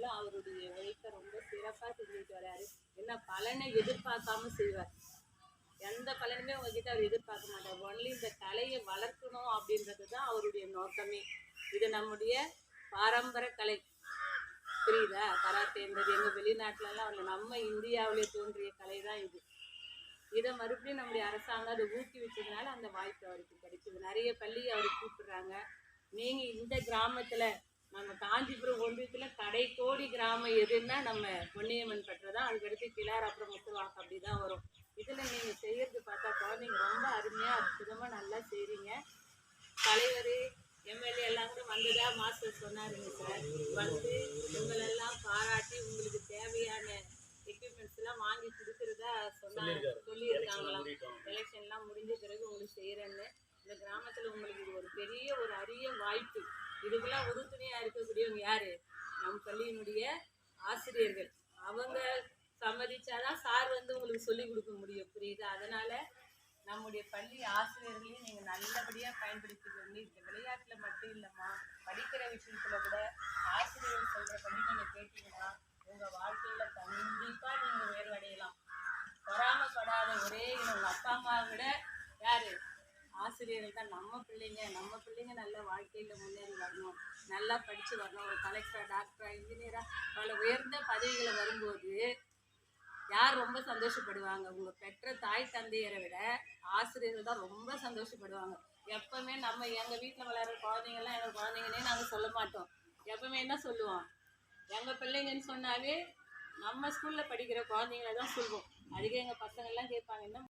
இருந்தாலும் அவருடைய உழைப்பை ரொம்ப சிறப்பாக செஞ்சுட்டு வர்றாரு. என்ன பலனை எதிர்பார்க்காம செய்வார். எந்த பலனுமே உங்ககிட்ட அவர் எதிர்பார்க்க மாட்டார். ஒன்லி இந்த கலையை வளர்க்கணும் அப்படின்றது தான் அவருடைய நோக்கமே. இது நம்முடைய பாரம்பரிய கலை. புரியுதா? கராத்தேன்றது எங்கள் வெளிநாட்டிலலாம் வரல, நம்ம இந்தியாவிலே தோன்றிய கலை தான் இது. இதை மறுபடியும் நம்முடைய அரசாங்கம் அதை ஊக்குவிச்சதுனால அந்த வாய்ப்பு அவருக்கு கிடைக்குது. நிறைய பள்ளி அவருக்கு கூப்பிடுறாங்க. நீங்கள் இந்த கிராமத்தில், நம்ம காஞ்சிபுரம் ஒன்றியத்தில் கடைக்கோடி கிராமம் எதுன்னா நம்ம பொன்னியம்மன் பற்ற தான். அதுக்கடுத்து கிளார், அப்புறம் முத்துவாக்கு, அப்படி தான் வரும். இதில் நீங்கள் செய்கிறது பார்த்தா குழந்தைங்க ரொம்ப அருமையாக அற்புதமாக நல்லா செய்கிறீங்க. தலைவர், எம்எல்ஏ எல்லாம் கூட வந்ததா மாஸ்டர் சொன்னாருங்க சார். வந்து உங்களெல்லாம் பாராட்டி உங்களுக்கு தேவையான எக்யூப்மெண்ட்ஸ்லாம் வாங்கி கொடுக்குறதா சொல்லியிருக்காங்களாம். எலெக்ஷன்லாம் முடிஞ்ச பிறகு உங்களுக்கு செய்கிறேன்னு. இந்த கிராமத்தில் உங்களுக்கு இது ஒரு பெரிய ஒரு அரிய வாய்ப்பு. இதுக்கெல்லாம் உறுதுணையாக இருக்கக்கூடியவங்க யார்? நம் பள்ளியினுடைய ஆசிரியர்கள். அவங்க சம்மதிச்சாதான் சார் வந்து உங்களுக்கு சொல்லிக் கொடுக்க முடியும். புரியுதா? அதனால் நம்முடைய பள்ளி ஆசிரியர்களையும் நீங்கள் நல்லபடியாக பயன்படுத்திக்கணும். இந்த விளையாட்டில் மட்டும் இல்லைம்மா, படிக்கிற விஷயத்தில் கூட ஆசிரியர்கள் சொல்கிறபடி நீங்கள் கேட்டீங்கன்னா உங்கள் வாழ்க்கையில் கண்டிப்பாக நீங்கள் உயர்வடையலாம். பொறாமப்படாத ஒரே உங்கள் அப்பா அம்மாவை விட யார்? ஆசிரியர்கள் தான். நம்ம பிள்ளைங்க நல்ல வாழ்க்கையில் முன்னேறி வரணும், நல்லா படித்து வரணும், ஒரு கலெக்டர், டாக்டரா, இன்ஜினியராக பல உயர்ந்த பதவிகளை வரும்போது யார் ரொம்ப சந்தோஷப்படுவாங்க? உங்கள் பெற்ற தாய் தந்தையரை விட ஆசிரியர்கள் தான் ரொம்ப சந்தோஷப்படுவாங்க. எப்பவுமே நம்ம எங்கள் வீட்டில் விளையாடுற குழந்தைங்கள்லாம் எங்கள் குழந்தைங்கன்னே நாங்கள் சொல்ல மாட்டோம். எப்பவுமே என்ன சொல்லுவோம்? எங்கள் பிள்ளைங்கன்னு சொன்னாவே நம்ம ஸ்கூலில் படிக்கிற குழந்தைங்கள தான் சொல்லுவோம். அதுக்கே எங்கள் பசங்கள்லாம் கேட்பாங்க, என்ன